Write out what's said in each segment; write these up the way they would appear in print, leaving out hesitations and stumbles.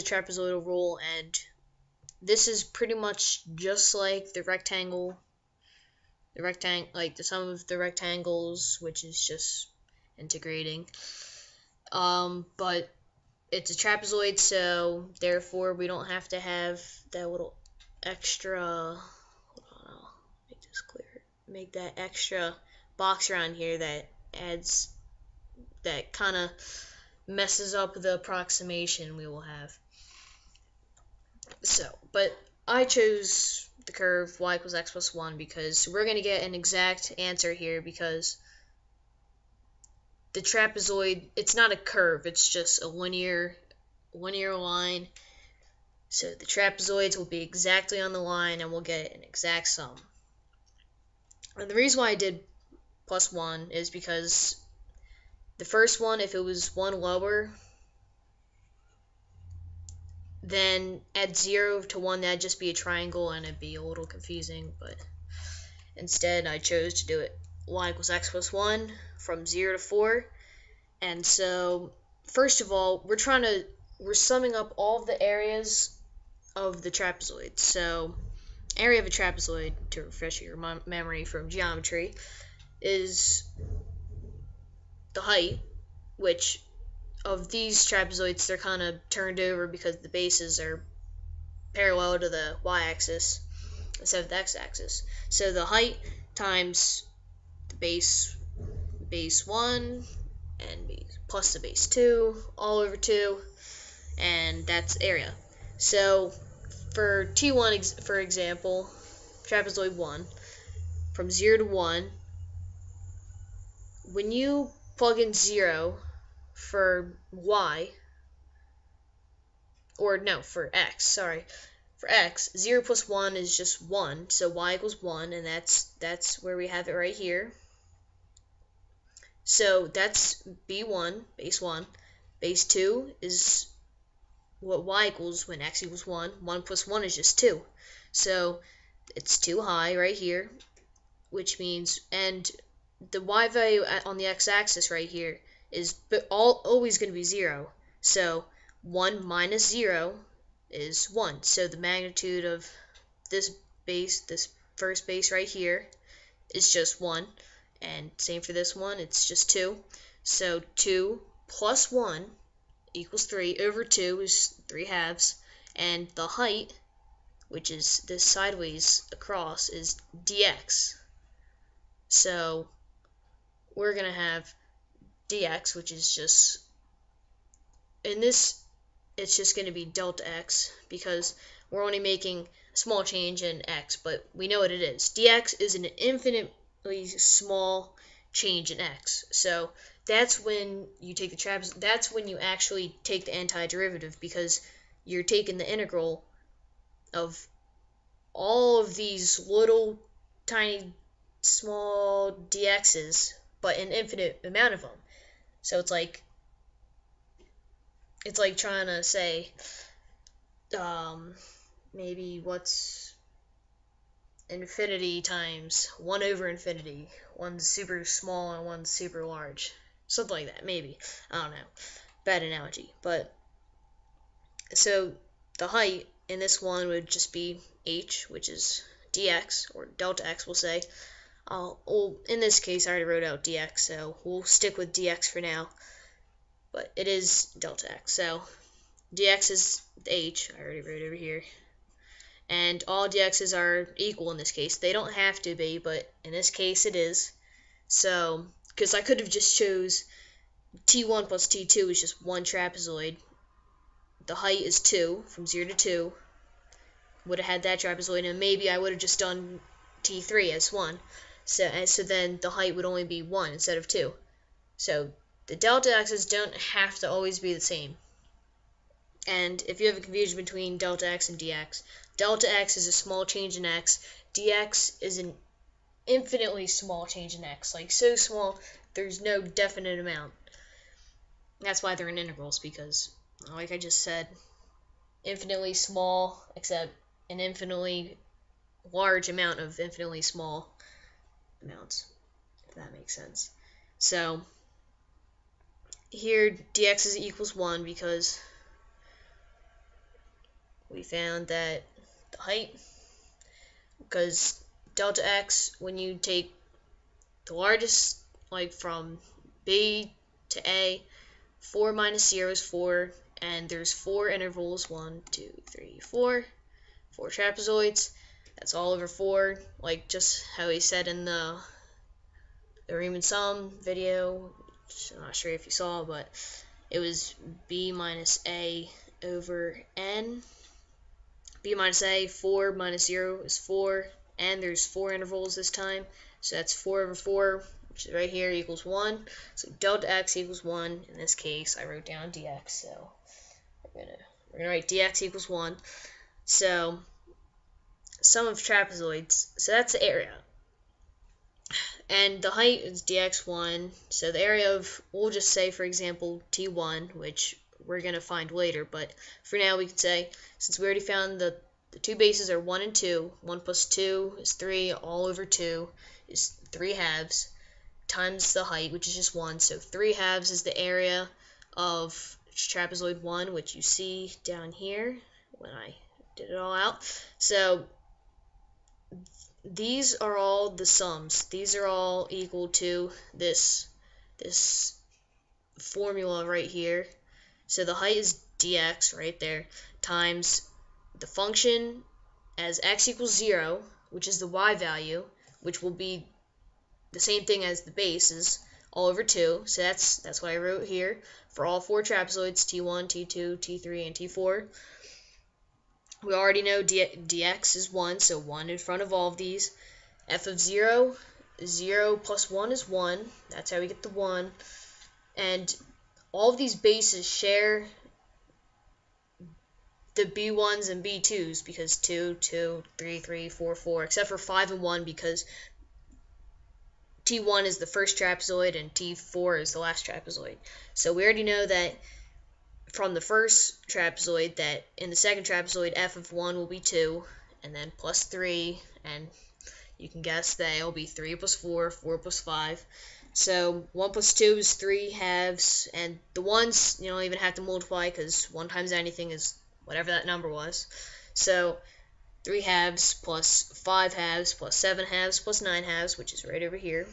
the trapezoidal rule, and this is pretty much just like the rectangle, like the sum of the rectangles, which is just integrating. But it's a trapezoid, so therefore we don't have to have that little extra. Hold on, I'll make this clear. Make that extra box around here that kind of messes up the approximation we will have. So, but I chose the curve y equals x plus 1 because we're going to get an exact answer here, because the trapezoid, it's not a curve, it's just a linear line. So the trapezoids will be exactly on the line and we'll get an exact sum. And the reason why I did plus 1 is because the first one, if it was 1 lower, then at 0 to 1 that'd just be a triangle and it'd be a little confusing, but instead I chose to do it y equals x plus 1 from 0 to 4. And so first of all, we're summing up all of the areas of the trapezoid. So area of a trapezoid, to refresh your memory from geometry, is the height, which of these trapezoids they're kind of turned over because the bases are parallel to the y-axis instead of the x-axis. So the height times the base 1 and plus the base 2 all over 2, and that's area. So for T1, for example, trapezoid 1, from 0 to 1, when you plug in 0 for y, or no, for x, sorry, for x, 0 plus 1 is just 1, so y equals 1, and that's where we have it right here. So that's B1, base 1. Base 2 is what y equals when x equals 1. 1 plus 1 is just 2. So it's too high right here, which means, and the y value on the x-axis right here is always going to be 0. So 1 minus 0 is 1. So the magnitude of this first base right here, is just 1. And same for this one, it's just 2. So 2 plus 1 equals 3 over 2 is 3/2. And the height, which is this sideways across, is dx. So we're going to have dx, which is just, in this, it's just going to be delta x, because we're only making a small change in x, but we know what it is. Dx is an infinitely small change in x. So that's when you take the that's when you actually take the antiderivative, because you're taking the integral of all of these little tiny small dx's, but an infinite amount of them. So it's like trying to say, maybe what's infinity times 1 over infinity. One's super small and one's super large. Something like that, maybe. I don't know. Bad analogy. But, so the height in this one would just be h, which is dx, or delta x, we'll say. In this case, I already wrote out dx, so we'll stick with dx for now. But it is delta x. So dx is h, I already wrote over here. And all dx's are equal in this case. They don't have to be, but in this case it is. So, because I could have just chose T1 plus T2 is just one trapezoid. The height is 2, from 0 to 2. Would have had that trapezoid, and maybe I would have just done T3 as 1. So then the height would only be 1 instead of 2. So the delta x's don't have to always be the same. And if you have a confusion between delta x and dx, delta x is a small change in x, dx is an infinitely small change in x, like so small there's no definite amount. That's why they're in integrals, because, like I just said, infinitely small except an infinitely large amount of infinitely small amounts, if that makes sense. So here dx is equals 1 because we found that the height, because delta x, when you take the largest, like from B to A, 4 minus 0 is 4, and there's 4 intervals, 1, 2, 3, 4, 4 trapezoids. That's all over 4, like just how he said in the Riemann sum video. I'm not sure if you saw, but it was B minus A over N. B minus A, 4 minus 0 is 4, and there's 4 intervals this time, so that's 4 over 4, which is right here, equals 1. So delta x equals 1. In this case, I wrote down dx, so we're gonna write dx equals 1. So sum of trapezoids, so that's the area. And the height is dx1, so the area of, we'll just say, for example, t1, which we're going to find later, but for now we can say, since we already found the two bases are 1 and 2, 1 plus 2 is 3, all over 2 is 3 halves, times the height, which is just 1, so 3 halves is the area of trapezoid 1, which you see down here when I did it all out. So these are all the sums. These are all equal to this formula right here. So the height is dx right there times the function as x equals 0, which is the y value, which will be the same thing as the base, is all over 2. So that's what I wrote here for all 4 trapezoids, t1, t2, t3, and t4. We already know dx is 1, so 1 in front of all of these. F of 0, 0 plus 1 is 1. That's how we get the 1. And all of these bases share the B1s and B2s, because 2, 2, 3, 3, 4, 4, except for 5 and 1, because T1 is the first trapezoid and T4 is the last trapezoid. So we already know that from the first trapezoid that in the second trapezoid f of 1 will be 2, and then plus 3, and you can guess that it'll be 3 plus 4, 4 plus 5. So 1 plus 2 is 3 halves, and the ones you don't even have to multiply, because 1 times anything is whatever that number was. So 3 halves plus 5 halves plus 7 halves plus 9 halves, which is right over here.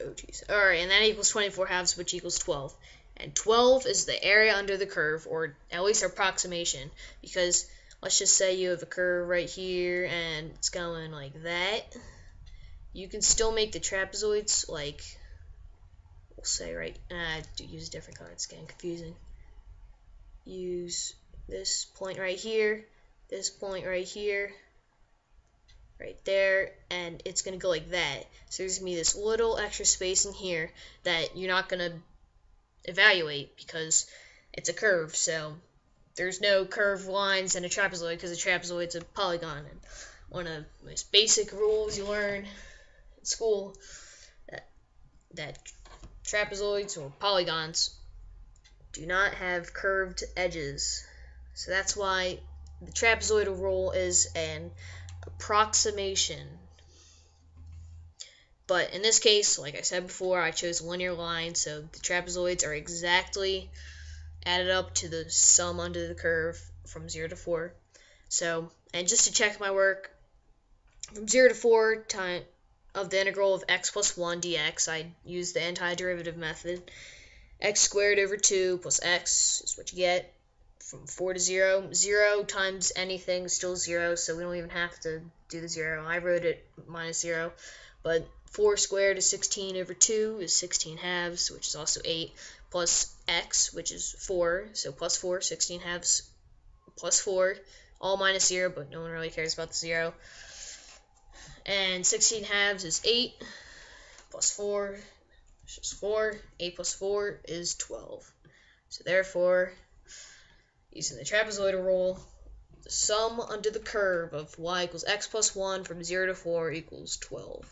Oh, jeez. Alright, and that equals 24 halves, which equals 12. And 12 is the area under the curve, or at least approximation, because let's just say you have a curve right here, and it's going like that. You can still make the trapezoids, like, we'll say right, I have to use different color, it's getting confusing. Use this point right here, this point right here, right there, and it's going to go like that. So there's going to be this little extra space in here that you're not going to evaluate because it's a curve, so there's no curved lines in a trapezoid because a trapezoid's a polygon. And one of the most basic rules you learn in school, that trapezoids or polygons do not have curved edges. So that's why the trapezoidal rule is an approximation. But in this case, like I said before, I chose a linear line, so the trapezoids are exactly added up to the sum under the curve from 0 to 4. So, and just to check my work, from 0 to 4 time of the integral of x plus 1 dx, I use the antiderivative method. X squared over 2 plus x is what you get. From 4 to 0, 0 times anything is still 0, so we don't even have to do the 0. I wrote it minus 0, but 4 squared is 16 over 2 is 16 halves, which is also 8, plus x, which is 4, so plus 4, 16 halves plus 4, all minus 0, but no one really cares about the 0. And 16 halves is 8, plus 4, which is 4, 8 plus 4 is 12. So therefore, using the trapezoidal rule, the sum under the curve of y equals x plus 1 from 0 to 4 equals 12.